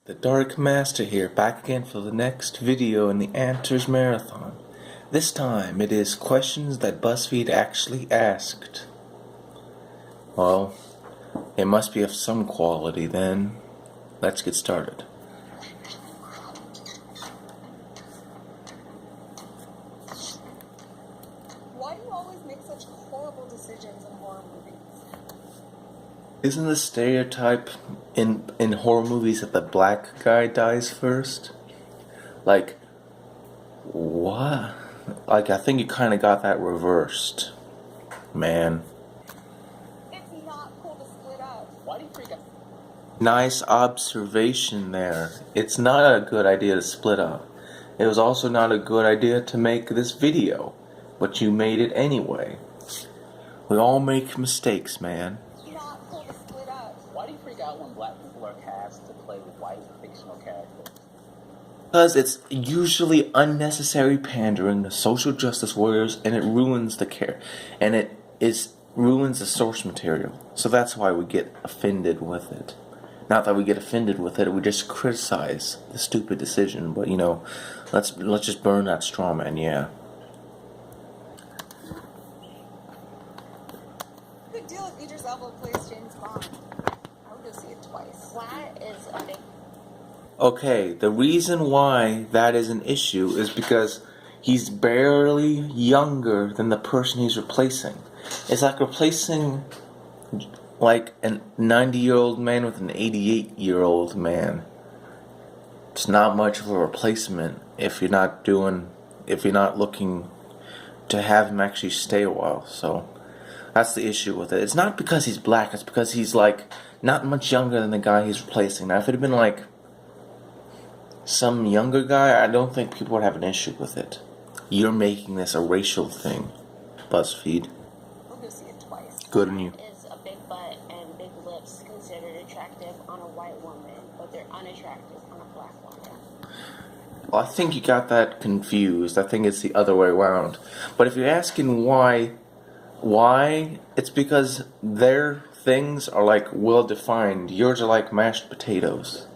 The Dark Master here, back again for the next video in the Answers Marathon. This time it is questions that BuzzFeed actually asked. Well, it must be of some quality then. Let's get started. Why do you always make such horrible decisions in horror movies? Isn't the stereotype in horror movies that the black guy dies first? Like, what? Like, I think you kind of got that reversed. Man. It's not cool to split up. Why do you freak out? Nice observation there. It's not a good idea to split up. It was also not a good idea to make this video, but you made it anyway. We all make mistakes, man. It's not cool to split up. Why do you freak out when black people are cast to play white fictional characters? Because it's usually unnecessary pandering to social justice warriors, and it ruins the care, and it ruins the source material. So that's why we get offended with it. Not that we get offended with it, we just criticize the stupid decision. But let's just burn that straw man. Yeah. Good deal if Idris Elba plays James Bond. I would go see it twice. Why is a big Okay, the reason why that is an issue is because he's barely younger than the person he's replacing. It's like replacing like a 90-year-old man with an 88-year-old man. It's not much of a replacement if you're not looking to have him actually stay a while. So that's the issue with it. It's not because he's black, it's because he's like not much younger than the guy he's replacing. Now if it had been like some younger guy, I don't think people would have an issue with it. You're making this a racial thing, BuzzFeed. I'll go see it twice. Good on you. is a big butt and big lips considered attractive on a white woman, but they're unattractive on a black woman? Well, I think you got that confused. I think it's the other way around. But if you're asking why, it's because their things are like well defined. Yours are like mashed potatoes.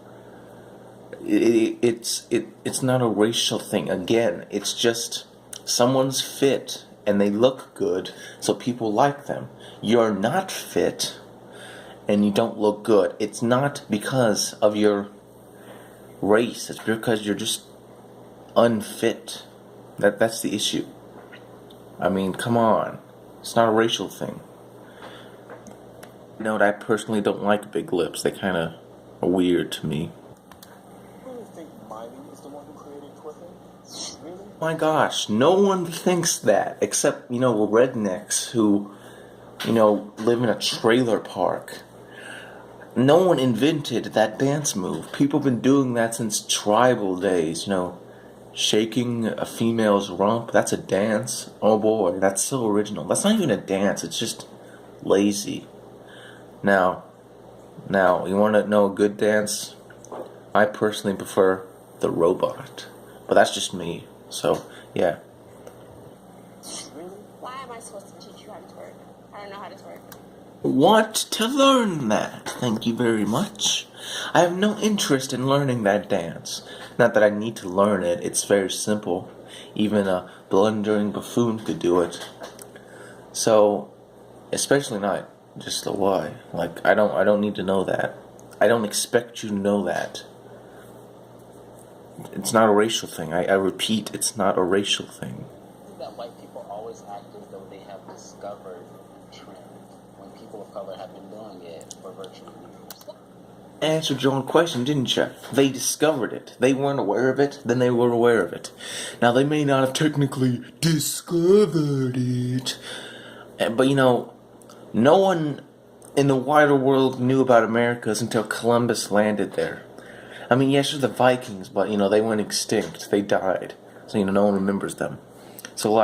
It's not a racial thing. Again, it's just someone's fit and they look good, so people like them. You're not fit and you don't look good. It's not because of your race. It's because you're just unfit. That's the issue. I mean, come on. It's not a racial thing. Note, I personally don't like big lips. They kind of are weird to me. Who do you think Miley is the one who created Twitter? Really? My gosh, no one thinks that except, rednecks who, live in a trailer park. No one invented that dance move. People have been doing that since tribal days, shaking a female's rump. That's a dance. Oh boy, that's so original. That's not even a dance, it's just lazy. Now, you want to know a good dance? I personally prefer the robot. But that's just me. So, yeah. Really? Why am I supposed to teach you how to twerk? I don't know how to twerk. Want to learn that? Thank you very much. I have no interest in learning that dance. Not that I need to learn it. It's very simple. Even a blundering buffoon could do it. So, especially not just the why. Like, I don't need to know that. I don't expect you to know that. It's not a racial thing. I repeat, it's not a racial thing. I think that white people always act as though they have discovered the trend when people of color have been doing it for virtually years. Answered your own question, didn't you? They discovered it. They weren't aware of it, then they were aware of it. Now, they may not have technically discovered it, but no one in the wider world knew about Americas until Columbus landed there. I mean, yes, there's the Vikings, but, they went extinct. They died. So, no one remembers them. So,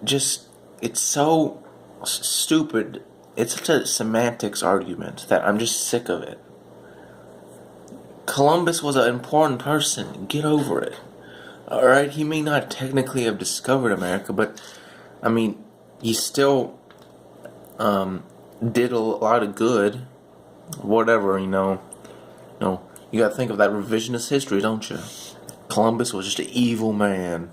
it's so stupid. It's such a semantics argument that I'm just sick of it. Columbus was an important person. Get over it. Alright, he may not technically have discovered America, but, he still did a lot of good. Whatever, No, you gotta think of that revisionist history, don't you? Columbus was just an evil man.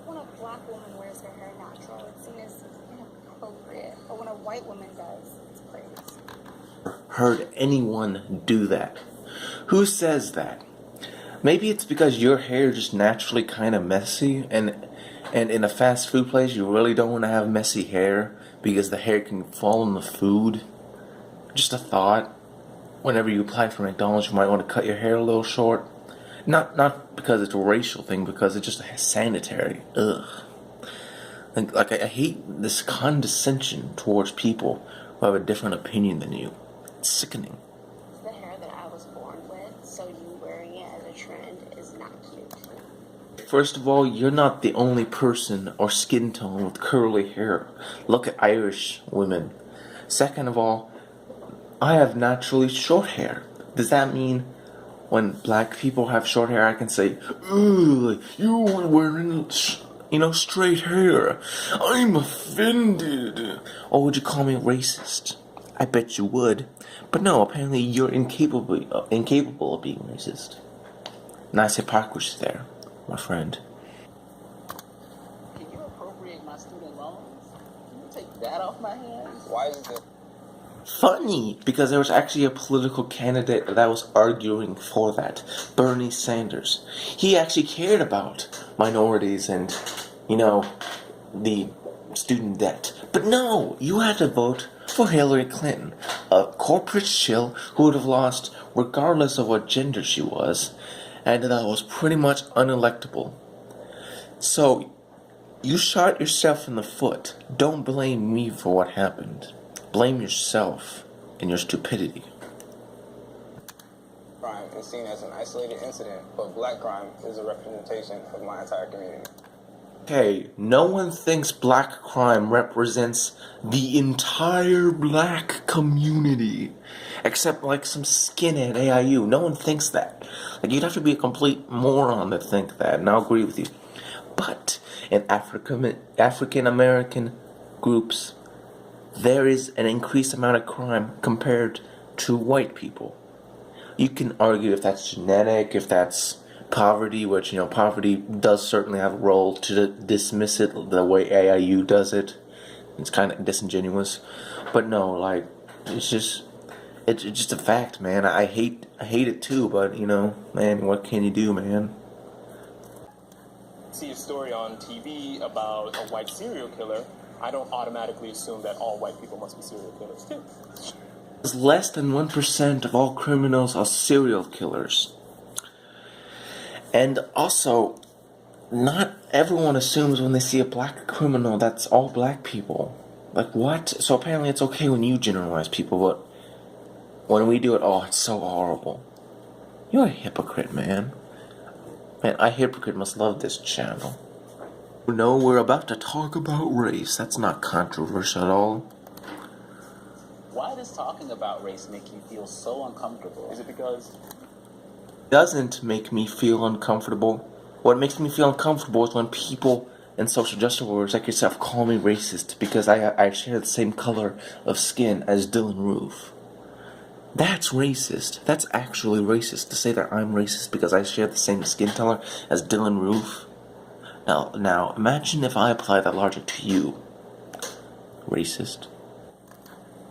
When a black woman wears her hair natural, it's seen as inappropriate. But when a white woman does, it's praised. Heard anyone do that? Who says that? Maybe it's because your hair is just naturally kind of messy, and in a fast food place you really don't want to have messy hair because the hair can fall on the food. Just a thought. Whenever you apply for McDonald's, you might want to cut your hair a little short. Not because it's a racial thing, because it's just sanitary. Ugh. Like I hate this condescension towards people who have a different opinion than you. It's sickening. It's the hair that I was born with, so you wearing it as a trend is not cute. First of all, you're not the only person or skin tone with curly hair. Look at Irish women. Second of all, I have naturally short hair. Does that mean when black people have short hair, I can say, "Ugh, you're wearing, straight hair. I'm offended." Or would you call me racist? I bet you would. But no, apparently you're incapable of being racist. Nice hypocrisy there, my friend. Can you appropriate my student loans? Can you take that off my hands? Why is it? Funny, because there was actually a political candidate that was arguing for that, Bernie Sanders. He actually cared about minorities and, the student debt. But no, you had to vote for Hillary Clinton, a corporate shill who would have lost regardless of what gender she was, and that was pretty much unelectable. So, you shot yourself in the foot. Don't blame me for what happened. Blame yourself and your stupidity. Crime is seen as an isolated incident, but black crime is a representation of my entire community. Okay, no one thinks black crime represents the entire black community. Except like some skinhead AIU. No one thinks that. Like, you'd have to be a complete moron to think that, and I'll agree with you. But in African American groups, there is an increased amount of crime compared to white people. You can argue if that's genetic, if that's poverty, which, poverty does certainly have a role to dismiss it the way AIU does it. It's kind of disingenuous. But no, like, it's just a fact, man. I hate it too, but, man, what can you do, man? See a story on TV about a white serial killer, I don't automatically assume that all white people must be serial killers too. Less than 1% of all criminals are serial killers. And also, not everyone assumes when they see a black criminal that's all black people. Like, what? So apparently it's okay when you generalize people, but when we do it, it's so horrible. You're a hypocrite, man. Man, a hypocrite must love this channel. No, we're about to talk about race. That's not controversial at all. Why does talking about race make you feel so uncomfortable? Is it because Doesn't make me feel uncomfortable. What makes me feel uncomfortable is when people in social justice warriors like yourself call me racist because I share the same color of skin as Dylan Roof. That's racist. That's actually racist to say that I'm racist because I share the same skin color as Dylan Roof. Now, imagine if I apply that logic to you. Racist.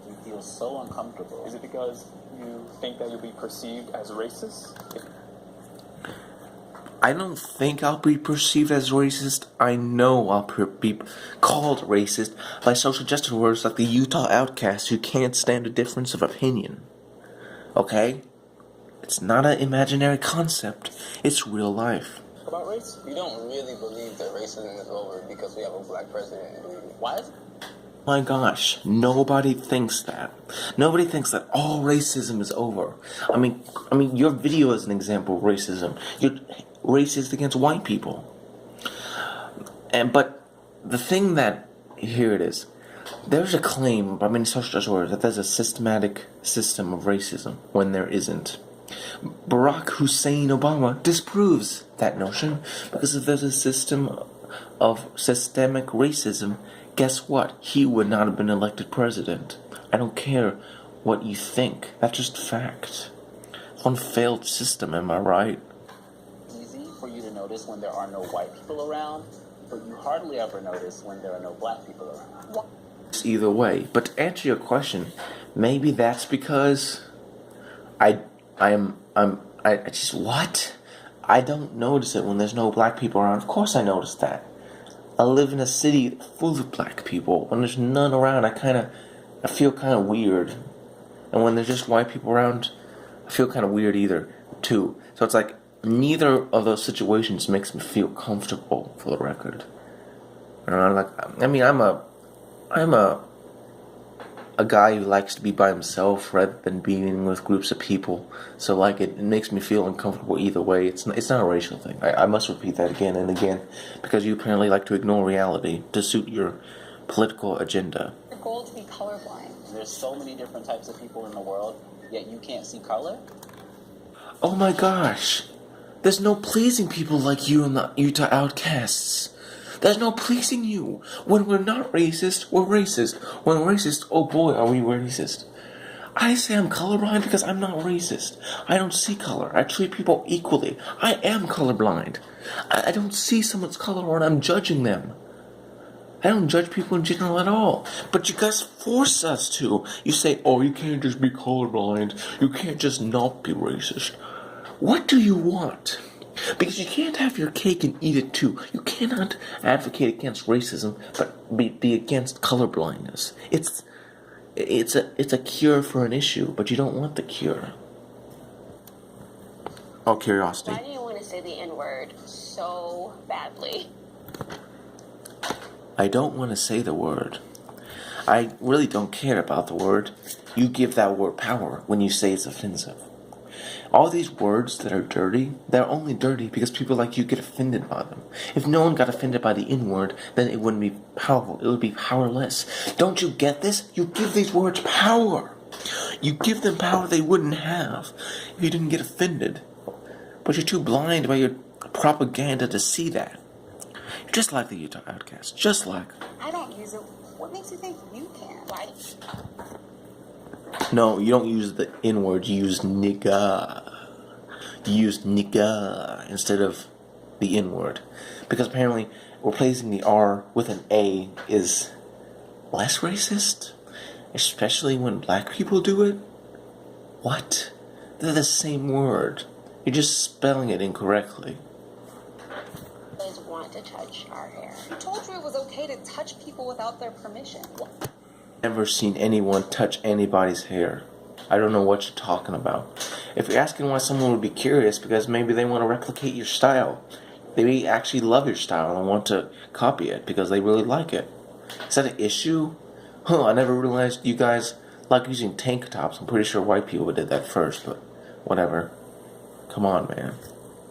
You feel so uncomfortable. is it because you think that you'll be perceived as racist? I don't think I'll be perceived as racist. I know I'll be called racist by social justice warriors like the Utah Outcasts who can't stand a difference of opinion. Okay? It's not an imaginary concept. It's real life. About race? We don't really believe that racism is over because we have a black president. Why is it? My gosh, nobody thinks that. Nobody thinks that all racism is over. I mean, your video is an example of racism. You're racist against white people. But the thing that, here it is, there's a claim by many social justice warriors that there's a systematic system of racism when there isn't. Barack Hussein Obama disproves that notion because if there's a system of systemic racism, guess what? He would not have been elected president. I don't care what you think. That's just fact. one failed system, am I right? Easy for you to notice when there are no white people around, but you hardly ever notice when there are no black people around. It's either way. But to answer your question, maybe that's because I just what? I don't notice it when there's no black people around. Of course I notice that. I live in a city full of black people. When there's none around, I feel kind of weird. And when there's just white people around, I feel kind of weird too. So it's like neither of those situations makes me feel comfortable, for the record. I'm a guy who likes to be by himself rather than being with groups of people. So like it makes me feel uncomfortable either way. It's not a racial thing. I must repeat that again and again because you apparently like to ignore reality to suit your political agenda. Your goal to be colorblind. There's so many different types of people in the world, yet you can't see color? Oh my gosh. There's no pleasing people like you and the Utah Outcasts. There's no pleasing you. When we're not racist, we're racist. When we're racist, oh boy, are we racist. I say I'm colorblind because I'm not racist. I don't see color. I treat people equally. I am colorblind. I don't see someone's color and I'm judging them. I don't judge people in general at all. But you guys force us to. You say, oh, you can't just be colorblind. You can't just not be racist. What do you want? Because you can't have your cake and eat it too. You cannot advocate against racism, but be against colorblindness. It's a cure for an issue, but you don't want the cure. Oh, curiosity. Why do you want to say the N-word so badly? I don't want to say the word. I really don't care about the word. You give that word power when you say it's offensive. All these words that are dirty, they're only dirty because people like you get offended by them. If no one got offended by the N-word, then it wouldn't be powerful. It would be powerless. Don't you get this? You give these words power. You give them power they wouldn't have if you didn't get offended. But you're too blind by your propaganda to see that. You're just like the Utah Outcast. Just like. I don't use it. What makes you think you can? Why? No, you don't use the N-word, you use nigga. You use nigga instead of the N-word. Because apparently replacing the R with an A is less racist. Especially when black people do it. What? They're the same word. You're just spelling it incorrectly. Guys want to touch our hair. Who told you it was okay to touch people without their permission? Never seen anyone touch anybody's hair. I don't know what you're talking about. If you're asking why someone would be curious, because maybe they want to replicate your style. They may actually love your style and want to copy it because they really like it. Is that an issue? I never realized you guys like using tank tops. I'm pretty sure white people did that first, but whatever. Come on, man.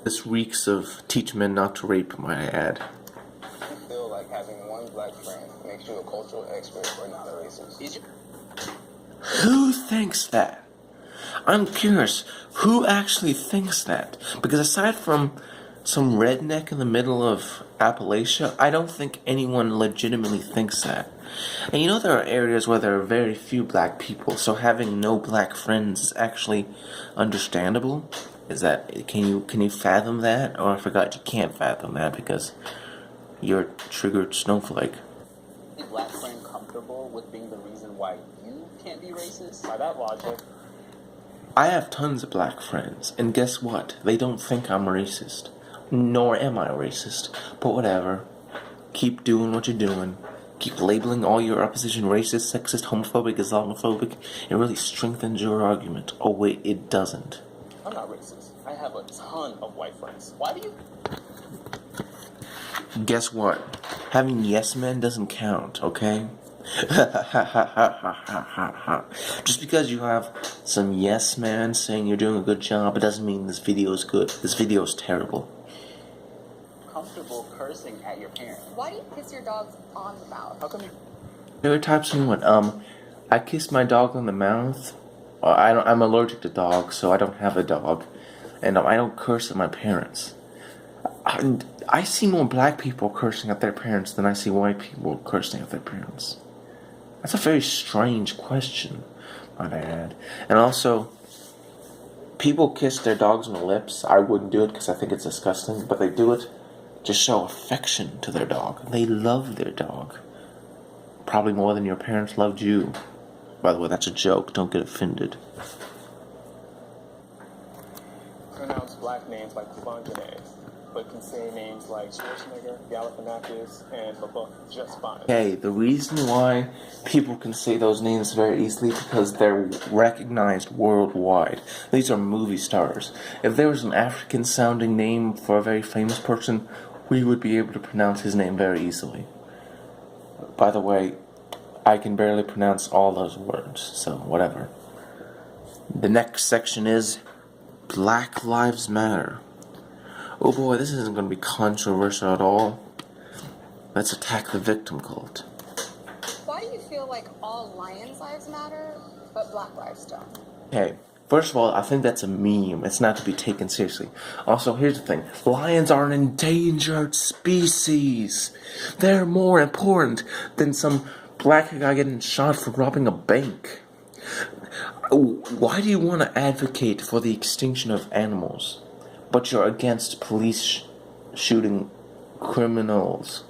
This reeks of teach men not to rape, might I add. I feel like having one black friend makes you a cultural expert or not a racist. Who thinks that? I'm curious, who actually thinks that? Because aside from some redneck in the middle of Appalachia, I don't think anyone legitimately thinks that. And you know there are areas where there are very few black people, so having no black friends is actually understandable. Is that, can you fathom that? Or I forgot you can't fathom that because you're a triggered snowflake. Is black friend comfortable with being the reason why you can't be racist? By that logic, I have tons of black friends, and guess what? They don't think I'm racist. Nor am I racist. But whatever. Keep doing what you're doing. Keep labeling all your opposition racist, sexist, homophobic, Islamophobic. It really strengthens your argument. Oh wait, it doesn't. I'm not racist. I have a ton of white friends. Why do you? Guess what? Having yes men doesn't count, okay? Just because you have some yes man saying you're doing a good job, it doesn't mean this video is good. This video is terrible. Comfortable cursing at your parents? Why do you kiss your dogs on the mouth? How come you? Stereotypes and what? I kiss my dog on the mouth. I'm allergic to dogs, so I don't have a dog, and I don't curse at my parents. I see more black people cursing at their parents than I see white people cursing at their parents. That's a very strange question, might I add. And also, People kiss their dogs on the lips. I wouldn't do it because I think it's disgusting, but they do it to show affection to their dog. They love their dog. Probably more than your parents loved you. By the way, that's a joke. Don't get offended. Pronounce black names like Kubanjane, but can say names like Schwarzenegger, Galifianakis, and LaBeouf just fine. Okay, the reason why people can say those names very easily because they're recognized worldwide. These are movie stars. If there was an African-sounding name for a very famous person, we would be able to pronounce his name very easily. By the way, I can barely pronounce all those words, so whatever. The next section is Black Lives Matter. Oh boy, this isn't going to be controversial at all. Let's attack the victim cult. Why do you feel like all lions' lives matter, but black lives don't? Okay, first of all, I think that's a meme. It's not to be taken seriously. Also, here's the thing. Lions are an endangered species. They're more important than some black guy getting shot for robbing a bank. Why do you want to advocate for the extinction of animals, but you're against police shooting criminals?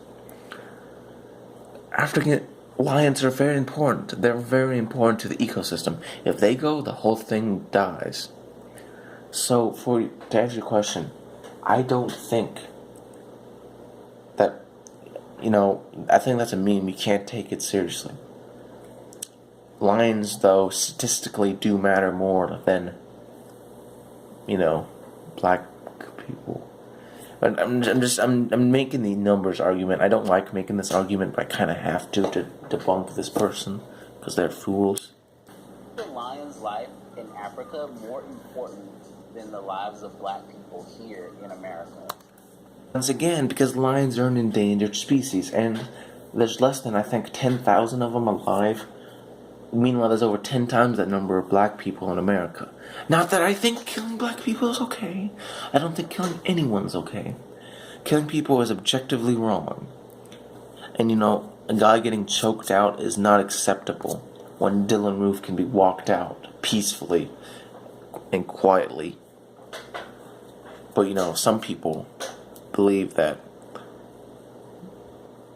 African lions are very important. They're very important to the ecosystem. If they go, the whole thing dies. So, to answer your question, I don't think that, I think that's a meme. You can't take it seriously. Lions, though, statistically do matter more than, black people. But I'm making the numbers argument. I don't like making this argument, but I kind of have to debunk this person because they're fools. The lion's life in Africa more important than the lives of black people here in America. Once again, because lions are an endangered species, and there's less than, I think, 10,000 of them alive. Meanwhile, there's over 10 times that number of black people in America. Not that I think killing black people is okay. I don't think killing anyone's okay. Killing people is objectively wrong. And a guy getting choked out is not acceptable when Dylan Roof can be walked out peacefully and quietly. But, some people believe that,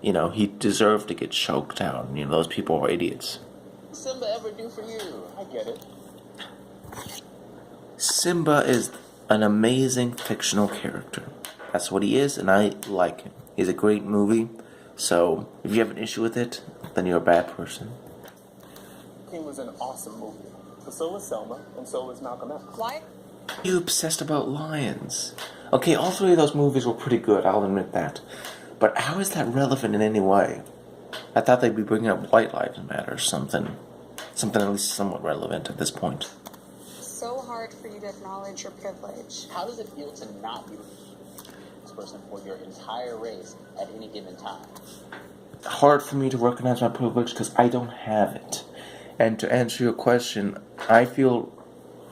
he deserved to get choked out. And, those people are idiots. Simba ever do for you? I get it. Simba is an amazing fictional character. That's what he is, and I like him. He's a great movie, so if you have an issue with it, then you're a bad person. King was an awesome movie, but so was Selma, and so was Malcolm X. Why? You obsessed about lions. Okay, all three of those movies were pretty good, I'll admit that. But how is that relevant in any way? I thought they'd be bringing up White Lives Matter or something. Something at least somewhat relevant at this point. So hard for you to acknowledge your privilege. How does it feel to not be this person for your entire race at any given time? Hard for me to recognize my privilege because I don't have it. And to answer your question, I feel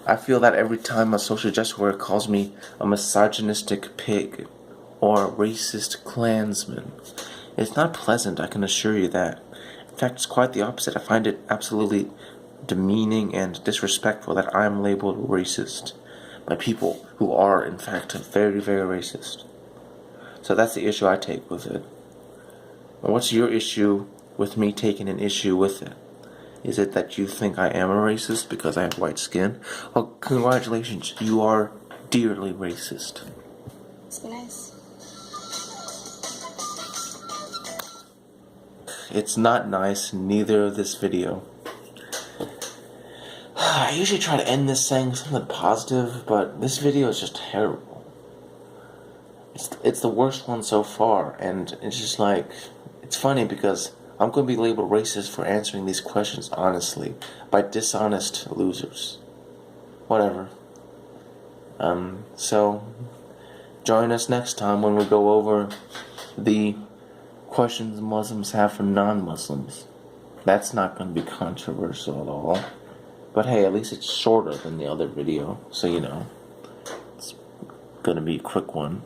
that every time a social justice warrior calls me a misogynistic pig or a racist Klansman, it's not pleasant, I can assure you that. In fact, it's quite the opposite. I find it absolutely demeaning and disrespectful that I'm labeled racist by people who are, in fact, very, very racist. So that's the issue I take with it. And what's your issue with me taking an issue with it? Is it that you think I am a racist because I have white skin? Well, congratulations, you are dearly racist. It's nice. It's not nice, neither of this video. I usually try to end this saying something positive, but this video is just terrible. It's the worst one so far, and it's just like, it's funny because I'm going to be labeled racist for answering these questions honestly by dishonest losers. Whatever. So, join us next time when we go over the questions Muslims have for non-Muslims. That's not going to be controversial at all. But hey, at least it's shorter than the other video, so it's going to be a quick one.